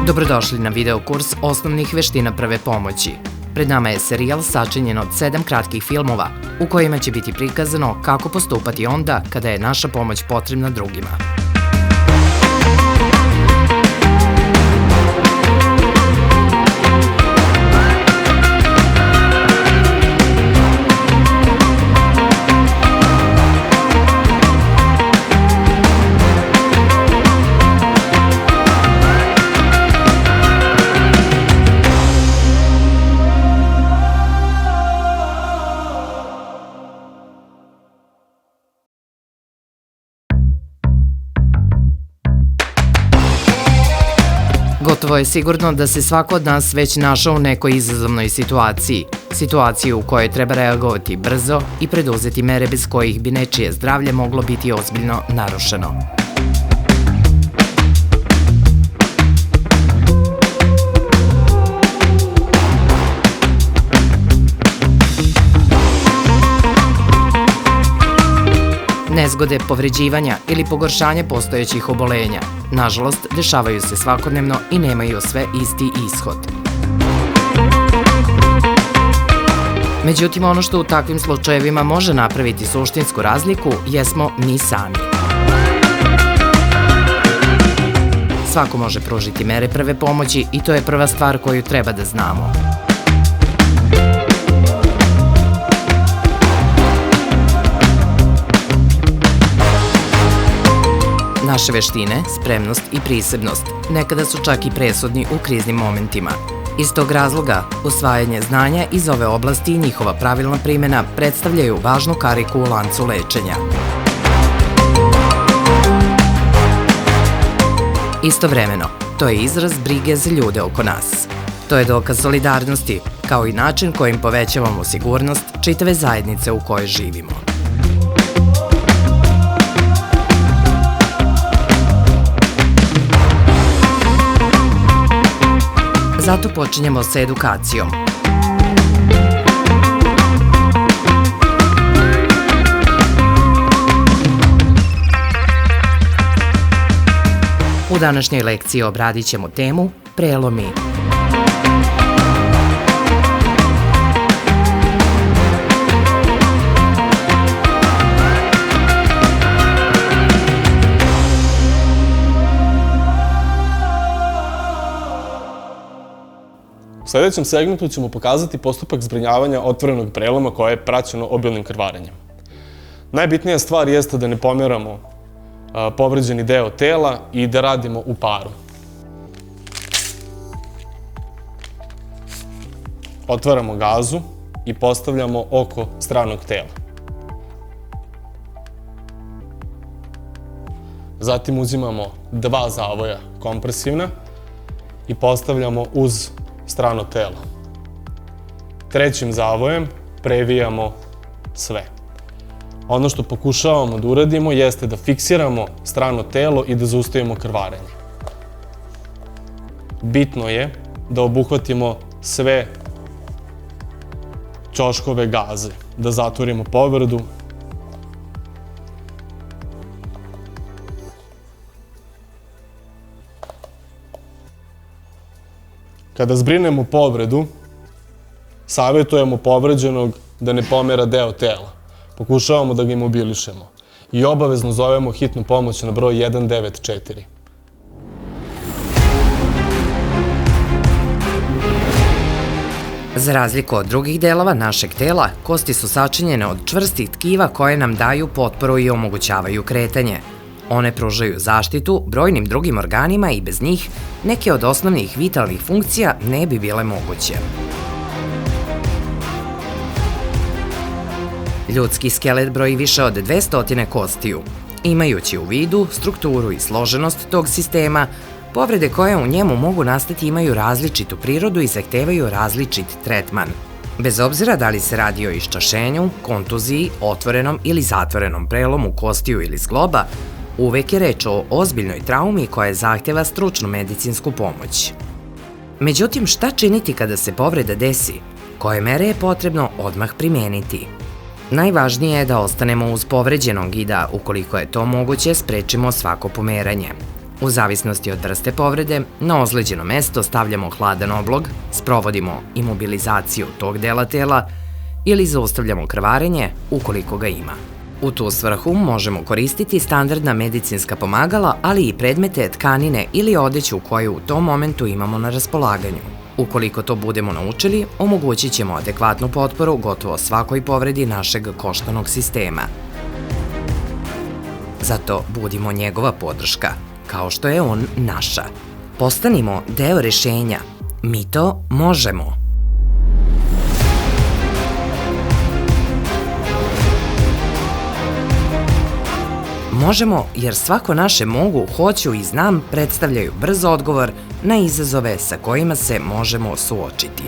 Dobrodošli na video kurs osnovnih veština prve pomoći. Pred nama je serijal sačinjen od 7 kratkih filmova u kojima će biti prikazano kako postupati onda kada je naša pomoć potrebna drugima. Gotovo je sigurno da se svako od nas već našao u nekoj izazovnoj situaciji u kojoj treba reagovati brzo i preduzeti mere bez kojih bi nečije zdravlje moglo biti ozbiljno narušeno. Nezgode, povređivanja ili pogoršanje postojećih obolenja, nažalost, dešavaju se svakodnevno i nemaju sve isti ishod. Međutim, ono što u takvim slučajevima može napraviti suštinsku razliku jesmo mi sami. Svako može pružiti mere prve pomoći i to je prva stvar koju treba da znamo. Naše veštine, spremnost i prisebnost nekada su čak i presudni u kriznim momentima. Iz tog razloga, usvajanje znanja iz ove oblasti i njihova pravilna primjena predstavljaju važnu kariku u lancu lečenja. Istovremeno, to je izraz brige za ljude oko nas. To je dokaz solidarnosti, kao i način kojim povećavamo sigurnost čitave zajednice u kojoj živimo. Zato počinjemo sa edukacijom. U današnjoj lekciji obradit ćemo temu prelomi. U sljedećem segmentu ćemo pokazati postupak zbrinjavanja otvorenog preloma koje je praćeno obilnim krvarenjem. Najbitnija stvar jeste da ne pomeramo povređeni deo tela i da radimo u paru. Otvaramo gazu i postavljamo oko stranog tela. Zatim uzimamo 2 zavoja kompresivna i postavljamo uz strano telo. 3. zavojem previjamo sve. Ono što pokušavamo da uradimo jeste da fiksiramo strano telo i da zaustavimo krvarenje. Bitno je da obuhvatimo sve ćoškove gaze, da zatvorimo povredu. Kada zbrinemo povredu, savjetujemo povređenog da ne pomera deo tela. Pokušavamo da ga imobilišemo i obavezno zovemo hitnu pomoć na broj 194. Za razliku od drugih delova našeg tela, kosti su sačinjene od čvrstih tkiva koje nam daju potporu i omogućavaju kretanje. One pružaju zaštitu brojnim drugim organima i bez njih neke od osnovnih vitalnih funkcija ne bi bile moguće. Ljudski skelet broji više od 200 kostiju. Imajući u vidu strukturu i složenost tog sistema, povrede koje u njemu mogu nastati imaju različitu prirodu i zahtevaju različit tretman. Bez obzira da li se radi o iščašenju, kontuziji, otvorenom ili zatvorenom prelomu kostiju ili zgloba, uvek je reč o ozbiljnoj traumi koja zahteva stručnu medicinsku pomoć. Međutim, šta činiti kada se povreda desi? Koje mere je potrebno odmah primeniti? Najvažnije je da ostanemo uz povređenog i da, ukoliko je to moguće, sprečimo svako pomeranje. U zavisnosti od vrste povrede, na ozlijeđeno mesto stavljamo hladan oblog, sprovodimo imobilizaciju tog dela tela ili zaustavljamo krvarenje ukoliko ga ima. U tu svrhu možemo koristiti standardna medicinska pomagala, ali i predmete, tkanine ili odeću koju u tom momentu imamo na raspolaganju. Ukoliko to budemo naučili, omogućit ćemo adekvatnu potporu gotovo svakoj povredi našeg koštanog sistema. Zato budimo njegova podrška, kao što je on naša. Postanimo deo rešenja. Mi to možemo. Možemo jer svako naše mogu, hoću i znam predstavljaju brz odgovor na izazove sa kojima se možemo suočiti.